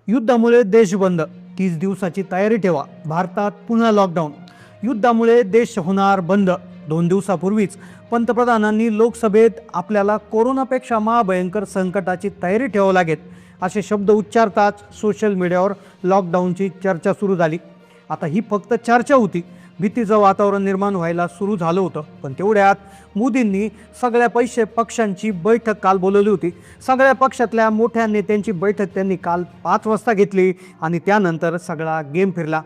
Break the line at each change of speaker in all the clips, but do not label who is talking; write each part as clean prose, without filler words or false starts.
युद्धामुळे देश बंद, 30 दिवसाची तयारी ठेवा. भारतात पुन्हा लॉकडाऊन. युद्धामुळे देश होणार बंद. 2 दिवसापूर्वीच पंतप्रधानांनी लोकसभेत आपल्याला कोरोनापेक्षा महाभयंकर संकटाची तयारी ठेवावी लागेल असे शब्द उच्चारताच सोशल मीडियावर लॉकडाऊनची चर्चा सुरू झाली. आता ही फक्त चर्चा होती, भीतीचं वातावरण निर्माण व्हायला सुरू झालं होतं. पण तेवढ्यात मोदींनी सगळ्या पक्षांची बैठक काल बोलवली होती. सगळ्या पक्षातल्या मोठ्या नेत्यांची बैठक त्यांनी काल 5 वाजता घेतली आणि त्यानंतर सगळा गेम फिरला.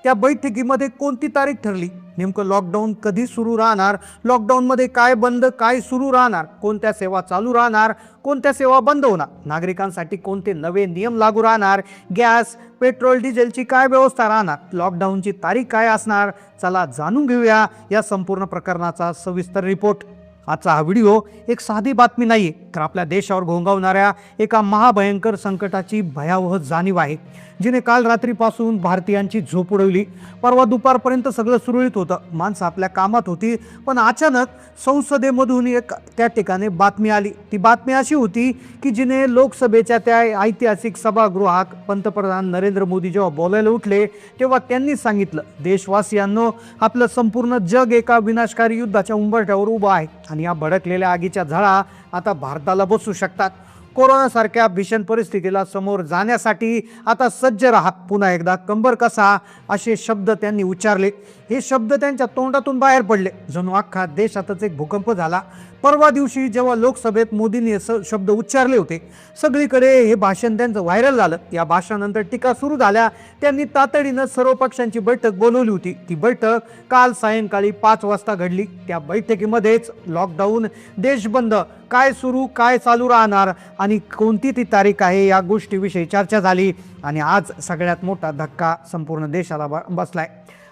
त्या बैठकीमध्ये कोणती तारीख ठरली, नेमकं लॉकडाऊन कधी सुरू राहणार, लॉकडाऊनमध्ये काय बंद काय सुरू राहणार, कोणत्या सेवा चालू राहणार, कोणत्या सेवा बंद होणार, नागरिकांसाठी कोणते नवे नियम लागू राहणार, गॅस पेट्रोल डिझेलची काय व्यवस्था राहणार, लॉकडाऊनची तारीख काय असणार, चला जाणून घेऊया या संपूर्ण प्रकरणाचा सविस्तर रिपोर्ट. आजचा हा व्हिडिओ एक साधी बातमी नाही, तर आपल्या देशावर घोंगावणाऱ्या एका महाभयंकर संकटाची भयावह जाणीव आहे, जिने काल रात्रीपासून भारतीयांची झोप उडवली. परवा दुपारपर्यंत सगळं सुरळीत होतं, माणसं आपल्या कामात होती. पण अचानक संसदेमधून एक त्या ठिकाणी बातमी आली. ती बातमी अशी होती की जिने लोकसभेच्या त्या ऐतिहासिक सभागृहात पंतप्रधान नरेंद्र मोदी जेव्हा बोलायला उठले तेव्हा त्यांनी सांगितलं, देशवासियांनो, आपलं संपूर्ण जग एका विनाशकारी युद्धाच्या उंबरठ्यावर उभं आहे आणि या भडकलेल्या आगीच्या झळा आता भारताला बसू शकतात. कोरोनासारख्या भीषण परिस्थितीला समोर जाण्यासाठी आता सज्ज राहा, पुन्हा एकदा कंबर कसा, असे शब्द त्यांनी उच्चारले. हे शब्द त्यांच्या तोंडातून बाहेर पडले, जणू अख्खा देशातच एक भूकंप झाला. परवा दिवशी जेव्हा लोकसभेत मोदींनी हे शब्द उच्चारले होते, सगळीकडे हे भाषण त्यांचं व्हायरल झालं. या भाषणानंतर टीका सुरू झाल्या. त्यांनी तातडीनं सर्व पक्षांची बैठक बोलवली होती. ती बैठक काल सायंकाळी 5 वाजता घडली. त्या बैठकीमध्येच लॉकडाऊन, देश बंद, काय सुरू काय चालू राहणार आणि कोणती ती तारीख आहे या गोष्टीविषयी चर्चा झाली. आणि आज सगळ्यात मोठा धक्का संपूर्ण देशाला बसलाय.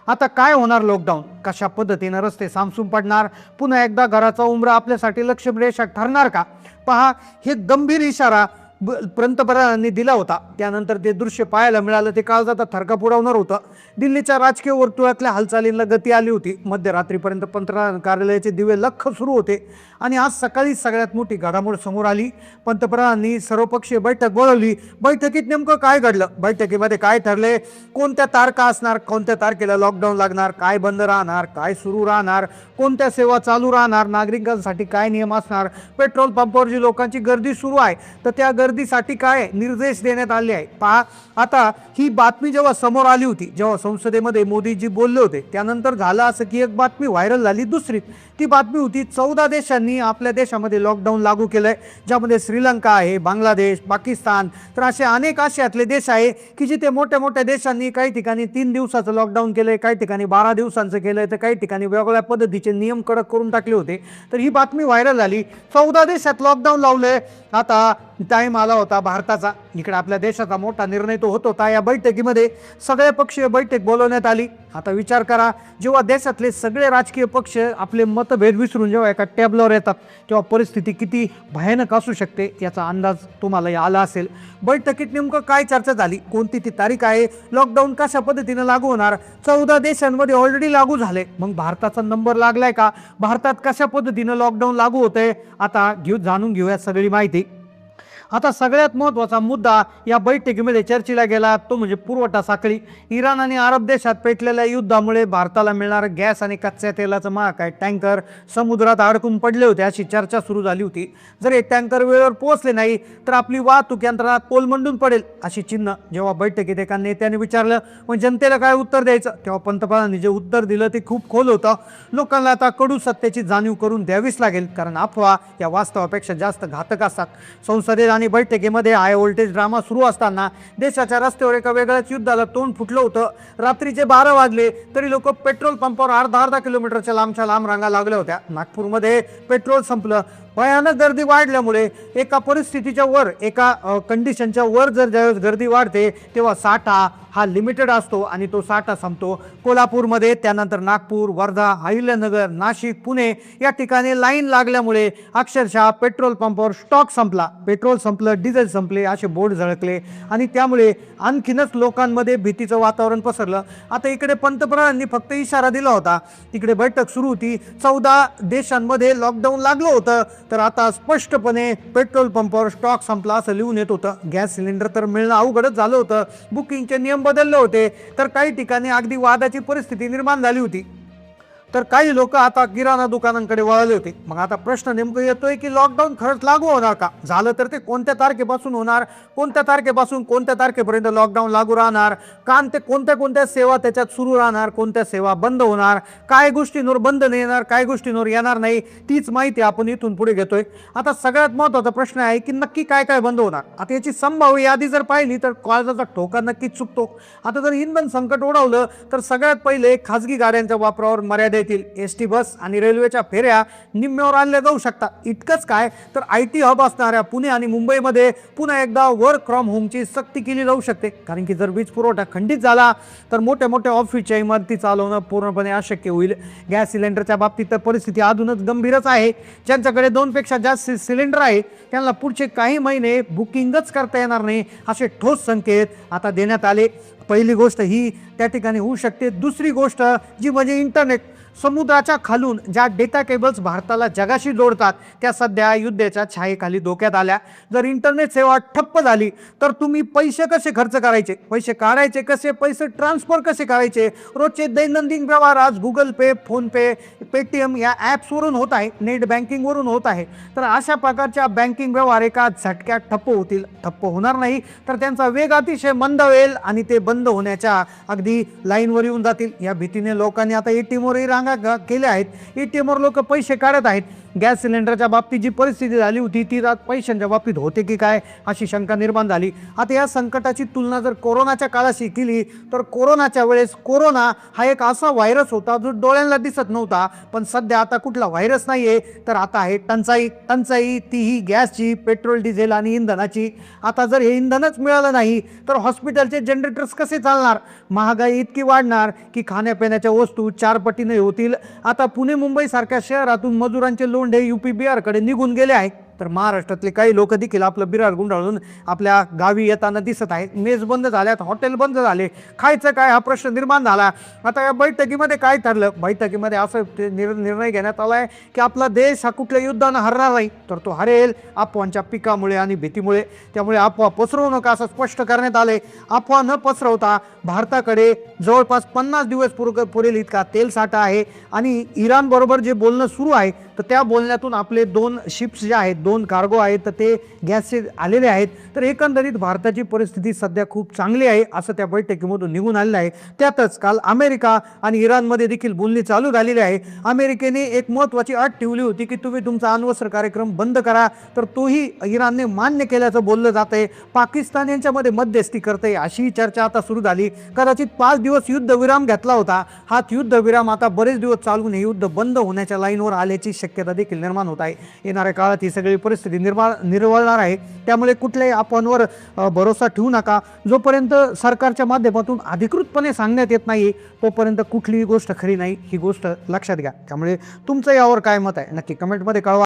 आता काय होणार, लॉकडाऊन कशा पद्धतीने रस्ते सामसूम पडणार, पुन्हा एकदा घराचा उंबरा आपल्यासाठी लक्ष्यरेषा ठरणार का? पहा, हे गंभीर इशारा पंतप्रधानांनी दिला होता. त्यानंतर ते दृश्य पाहायला मिळालं, ते काळजात थरकाप उडवणार होतं. दिल्लीच्या राजकीय वर्तुळातल्या हालचालींना गती आली होती. मध्यरात्रीपर्यंत पंतप्रधान कार्यालयाचे दिवे लख्ख सुरू होते आणि आज सकाळी सगळ्यात मोठी घडामोड समोर आली. पंतप्रधानांनी सर्वपक्षीय बैठक बोलावली. बैठकीत नेमकं काय घडलं, बैठकीमध्ये काय ठरले, कोणत्या तारखा असणार, कोणत्या तारखेला लॉकडाऊन लागणार, काय बंद राहणार, काय सुरू राहणार, कोणत्या सेवा चालू राहणार, नागरिकांसाठी काय नियम असणार, पेट्रोल पंपावर जी लोकांची गर्दी सुरू आहे तर त्या गर्दीसाठी काय निर्देश देण्यात आले आहे. पहा, आता ही बातमी जेव्हा समोर आली होती, जेव्हा संसदेमध्ये मोदीजी बोलले होते, त्यानंतर झालं असं की एक बातमी व्हायरल झाली. दुसरी ती बातमी होती 14 देशांनी आपल्या देशामध्ये लॉकडाऊन लागू केलंय, ज्यामध्ये श्रीलंका आहे, बांगलादेश, पाकिस्तान, तर असे अनेक आशियातले देश आहे की जिथे मोठ्या मोठ्या देशांनी काही ठिकाणी 3 दिवसाचं लॉकडाऊन केलंय, काही ठिकाणी 12 दिवसांचं केलंय, तर काही ठिकाणी वेगवेगळ्या पद्धतीचे नियम कडक करून टाकले होते. तर ही बातमी व्हायरल झाली. 14 देशात लॉकडाऊन लावलंय. आता टाईम आला होता भारताचा. इकडे आपल्या देशाचा मोठा निर्णय तो होत होता. या बैठकीमध्ये सगळे पक्षीय बैठक बोलवण्यात आली. आता विचार करा, जेव्हा देशातले सगळे राजकीय पक्ष आपले मतभेद विसरून जेव्हा एका टेबलवर येतात, तेव्हा परिस्थिती किती भयानक असू शकते याचा अंदाज तुम्हाला आला असेल. बैठकीत नेमकं काय चर्चा झाली, कोणती ती तारीख आहे, लॉकडाऊन कशा पद्धतीने लागू होणार, 14 देशांमध्ये ऑलरेडी लागू झाले, मग भारताचा नंबर लागलाय का, भारतात कशा पद्धतीने लॉकडाऊन लागू होतंय, आता जाणून घेऊया सगळी माहिती. आता सगळ्यात महत्त्वाचा मुद्दा या बैठकीमध्ये चर्चेला गेला तो म्हणजे पुरवठा साखळी. इराण आणि अरब देशात पेटलेल्या युद्धामुळे भारताला मिळणारा गॅस आणि कच्च्या तेलाचं महाग टँकर समुद्रात अडकून पडले होते, अशी चर्चा सुरू झाली होती. जर हे टँकर वेळेवर पोहोचले नाही तर आपली वाहतूक यंत्रणा कोलमंडून पडेल, अशी चिन्ह जेव्हा बैठकीत एका नेत्याने विचारलं, मग जनतेला काय उत्तर द्यायचं, तेव्हा पंतप्रधानांनी जे उत्तर दिलं ते खूप खोल होतं. लोकांना आता कडू सत्याची जाणीव करून द्यावीच लागेल, कारण अफवा या वास्तवापेक्षा जास्त घातक असतात. संसदेत आणि बैठकीमध्ये हाय व्होल्टेज ड्रामा सुरू असताना देशाच्या रस्त्यावर एका वेगळ्याच युद्धाला तोंड फुटलं होतं. रात्रीचे 12 वाजले तरी लोक पेट्रोल पंपावर अर्धा किलोमीटरच्या लांबच्या लांब रांगा लागल्या होत्या. नागपूरमध्ये पेट्रोल संपलं. भयानक गर्दी वाढल्यामुळे एका परिस्थितीच्या वर, एका कंडिशनच्या वर जर ज्यावेळेस गर्दी वाढते तेव्हा साठा हा लिमिटेड असतो आणि तो साठा संपतो. कोल्हापूरमध्ये, त्यानंतर नागपूर, वर्धा, अहिल्यानगर, नाशिक, पुणे या ठिकाणी लाईन लागल्यामुळे अक्षरशः पेट्रोल पंपावर स्टॉक संपला, पेट्रोल संपलं, डिझेल संपले, असे बोर्ड झळकले आणि त्यामुळे आणखीनच लोकांमध्ये भीतीचं वातावरण पसरलं. आता इकडे पंतप्रधानांनी फक्त इशारा दिला होता, तिकडे बैठक सुरू होती. 14 देशांमध्ये लॉकडाऊन लागलं होतं. तर आता स्पष्टपणे पेट्रोल पंपावर स्टॉक संपला असं लिहून येत होतं. गॅस सिलेंडर तर मिळणं अवघडच झालं होतं. बुकिंगचे नियम बदलले होते, तर काही ठिकाणी अगदी वादाची परिस्थिती निर्माण झाली होती. तर काही लोक आता किराणा दुकानांकडे वळाले होते. मग आता प्रश्न नेमकं येतोय की लॉकडाऊन खरंच लागू होणार का? झालं तर ते कोणत्या तारखेपासून होणार, कोणत्या तारखेपासून कोणत्या तारखेपर्यंत लॉकडाऊन लागू राहणार, ते कोणत्या कोणत्या सेवा त्याच्यात सुरू राहणार, कोणत्या सेवा बंद होणार, काय गोष्टींवर बंद नाही येणार, काय गोष्टींवर येणार नाही, तीच माहिती आपण इथून पुढे घेतोय. आता सगळ्यात महत्त्वाचा प्रश्न आहे की नक्की काय काय बंद होणार. आता याची संभाव्य यादी जर पाहिली तर काळजाचा ठोका नक्कीच चुकतो. आता जर इंधन संकट ओढवलं तर सगळ्यात पहिले खाजगी गाड्यांच्या वापरावर मर्यादा येतील. एसटी बस आणि रेल्वेच्या फेऱ्या निम्म्यावर आणल्या जाऊ शकतात. इतकंच काय तर IT हब असणाऱ्या पुणे आणि मुंबईमध्ये पुन्हा एकदा वर्क फ्रॉम होमची सक्ती केली जाऊ शकते. कारण की जर वीज पुरवठा खंडित झाला तर मोठ्या मोठ्या ऑफिसच्या इमारती चालवणं पूर्णपणे अशक्य होईल. गॅस सिलेंडरच्या बाबतीत तर परिस्थिती अजूनच गंभीरच आहे. ज्यांच्याकडे 2 पेक्षा जास्त सिलेंडर आहे त्यांना पुढचे काही महिने बुकिंगच करता येणार नाही असे ठोस संकेत आता देण्यात आले. पहिली गोष्ट ही त्या ठिकाणी होऊ शकते. दुसरी गोष्ट जी म्हणजे इंटरनेट. समुद्राच्या खालून ज्या डेटा केबल्स भारताला जगाशी जोडतात त्या सध्या युद्धाच्या छायेखाली धोक्यात आल्या. जर इंटरनेट सेवा ठप्प झाली तर तुम्ही पैसे कसे खर्च करायचे, पैसे काढायचे कसे, पैसे ट्रान्सफर कसे करायचे, रोजचे दैनंदिन व्यवहार आज गुगल पे, फोनपे, पेटीएम या ॲप्सवरून होत आहे, नेट बँकिंगवरून होत आहे. तर अशा प्रकारच्या बँकिंग व्यवहार एका झटक्यात ठप्प होतील. ठप्प होणार नाही तर त्यांचा वेग अतिशय मंद होईल आणि ते बंद होण्याच्या अगदी लाईनवर येऊन जातील. या भीतीने लोकांनी आता ATMवरही रांगा केल्या आहेत. ATMवर लोक पैसे काढत आहेत. गॅस सिलेंडरच्या बाबतीत जी परिस्थिती झाली होती ती पैशांच्या बाबतीत होते की काय अशी शंका निर्माण झाली. आता या संकटाची तुलना जर कोरोनाच्या काळाशी केली तर कोरोनाच्या वेळेस कोरोना हा एक असा व्हायरस होता जो डोळ्यांना दिसत नव्हता. पण सध्या आता कुठला व्हायरस नाहीये तर आता आहे टंचाई, तीही गॅसची, पेट्रोल, डिझेल आणि इंधनाची. आता जर हे इंधनच मिळालं नाही तर हॉस्पिटलचे जनरेटर्स कसे चालणार, महागाई इतकी वाढणार की खाण्यापिण्याच्या वस्तू 4 पटीने होतील. आता पुणे मुंबई सारख्या शहरातून मजुरांचे लोंढे UP बिहारकडे निघून गेले आहेत. तर महाराष्ट्रातले काही लोक देखील आपलं बिरार गुंडाळून आपल्या गावी येताना दिसत आहेत. मेस बंद झाल्यात, हॉटेल बंद झाले, खायचं काय हा प्रश्न निर्माण झाला. आता या बैठकीमध्ये काय ठरलं, बैठकीमध्ये असं निर्णय घेण्यात आला आहे की आपला देश हा कुठल्या युद्धानं हरणार नाही तर तो हरेल अफवांच्या पिकामुळे आणि भीतीमुळे. त्यामुळे अफवा पसरवू नका असं स्पष्ट करण्यात आले. अफवा न पसरवता भारताकडे जवळपास 50 दिवस पुरेल इतका तेल साठा आहे आणि इराण बरोबर जे बोलणं सुरू आहे तर त्या बोलण्यातून आपले 2 शिप्स जे आहेत, 2 कार्गो आहेत तर ते गॅसचे आलेले आहेत. तर एकंदरीत भारताची परिस्थिती सध्या खूप चांगली आहे असं त्या बैठकीमधून निघून आलेलं आहे. त्यातच काल अमेरिका आणि इराणमध्ये देखील बोलणी चालू झालेली आहे. अमेरिकेने एक महत्त्वाची अट ठेवली होती की तुम्ही तुमचा अण्वस्त्र कार्यक्रम बंद करा, तर तोही इराणने मान्य केल्याचं बोललं जात आहे. पाकिस्तान यांच्यामध्ये मध्यस्थी करते अशी चर्चा आता सुरू झाली. कदाचित 5 दिवस युद्धविराम घेतला होता, हा युद्धविराम आता बरेच दिवस चालून हे युद्ध बंद होण्याच्या लाईनवर आल्याची शक्यता देखील निर्माण होत आहे. येणाऱ्या काळात ही सगळी परिस्थिती निर्वळणार आहे. त्यामुळे कुठल्याही अफवांवर भरोसा ठेवू नका. जोपर्यंत सरकारच्या माध्यमातून अधिकृतपणे सांगण्यात येत नाही तोपर्यंत कुठलीही गोष्ट खरी नाही ही गोष्ट लक्षात घ्या. त्यामुळे तुमचं यावर काय मत आहे नक्की कमेंटमध्ये कळवा.